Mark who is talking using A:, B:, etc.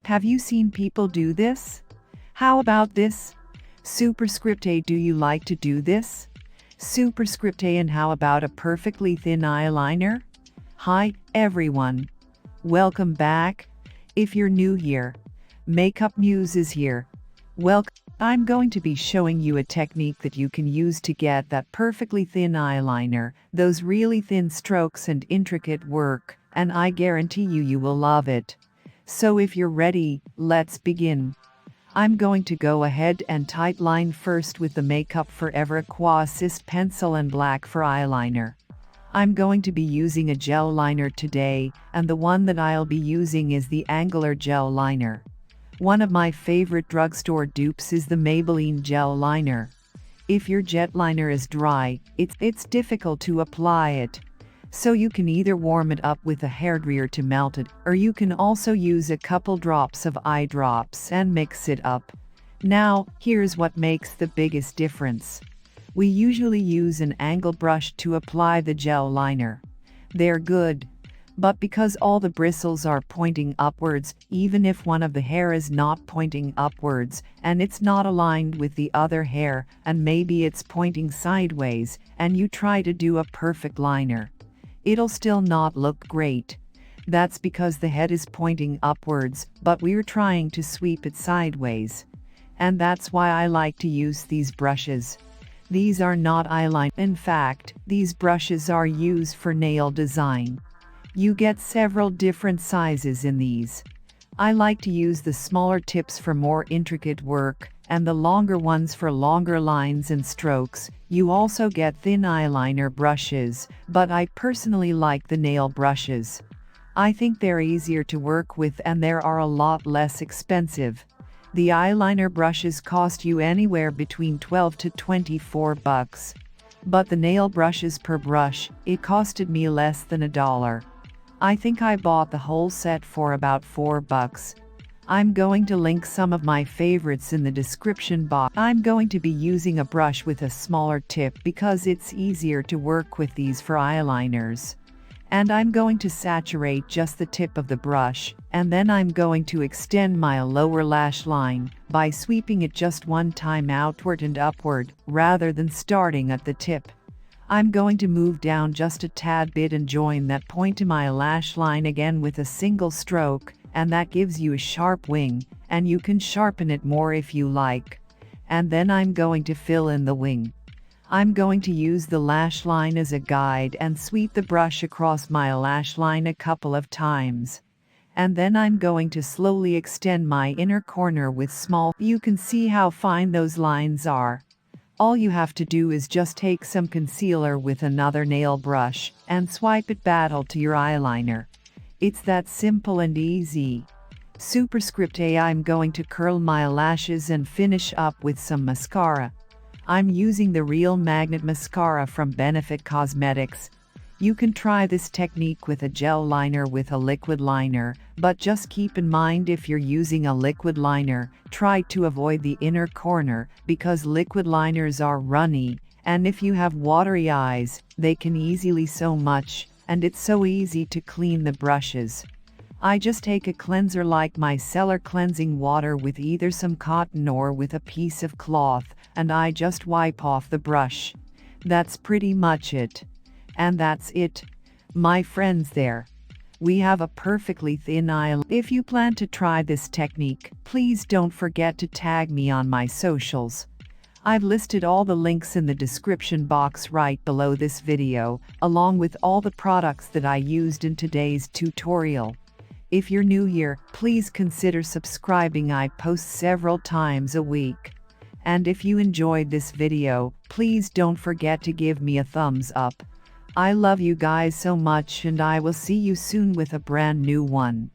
A: Have you seen people do this? How about this? Superscript A, do you like to do this? Superscript A, and how about a perfectly thin eyeliner? Hi, everyone. Welcome back. If you're new here, Makeup Muse is here. Welcome. I'm going to be showing you a technique that you can use to get that perfectly thin eyeliner, those really thin strokes and intricate work, and I guarantee you will love it. So if you're ready, let's begin. I'm going to go ahead and tight line first with the Makeup Forever Aqua Assist pencil and black for eyeliner. I'm going to be using a gel liner today, and the one that I'll be using is the Angular Gel Liner. One of my favorite drugstore dupes is the Maybelline Gel Liner. If your jet liner is dry, it's difficult to apply it. So you can either warm it up with a hairdryer to melt it, or you can also use a couple drops of eye drops and mix it up. Now, here's what makes the biggest difference. We usually use an angle brush to apply the gel liner. They're good. But because all the bristles are pointing upwards, even if one of the hair is not pointing upwards, and it's not aligned with the other hair, and maybe it's pointing sideways, and you try to do a perfect liner, it'll still not look great. That's because the head is pointing upwards, but we're trying to sweep it sideways. And that's why I like to use these brushes. These are not eyeliner. In fact, these brushes are used for nail design. You get several different sizes in these. I like to use the smaller tips for more intricate work, and the longer ones for longer lines and strokes. You also get thin eyeliner brushes, but I personally like the nail brushes. I think they're easier to work with and they are a lot less expensive. The eyeliner brushes cost you anywhere between $12 to $24. But the nail brushes per brush, it costed me less than $1. I think I bought the whole set for about $4. I'm going to link some of my favorites in the description box. I'm going to be using a brush with a smaller tip because it's easier to work with these for eyeliners. And I'm going to saturate just the tip of the brush, and then I'm going to extend my lower lash line by sweeping it just one time outward and upward, rather than starting at the tip. I'm going to move down just a tad bit and join that point to my lash line again with a single stroke, and that gives you a sharp wing, and you can sharpen it more if you like. And then I'm going to fill in the wing. I'm going to use the lash line as a guide and sweep the brush across my lash line a couple of times. And then I'm going to slowly extend my inner corner with small. You can see how fine those lines are. All you have to do is just take some concealer with another nail brush and swipe it battle to your eyeliner. It's that simple and easy. Superscript A, I'm going to curl my lashes and finish up with some mascara. I'm using the Real Magnet Mascara from Benefit Cosmetics. You can try this technique with a gel liner with a liquid liner, but just keep in mind if you're using a liquid liner, try to avoid the inner corner because liquid liners are runny, and if you have watery eyes, they can easily so much, and it's so easy to clean the brushes. I just take a cleanser like micellar cleansing water with either some cotton or with a piece of cloth, and I just wipe off the brush. That's pretty much it. And that's it, my friends there. We have a perfectly thin eyeliner. If you plan to try this technique, please don't forget to tag me on my socials. I've listed all the links in the description box right below this video, along with all the products that I used in today's tutorial. If you're new here, please consider subscribing. I post several times a week. And if you enjoyed this video, please don't forget to give me a thumbs up. I love you guys so much and I will see you soon with a brand new one.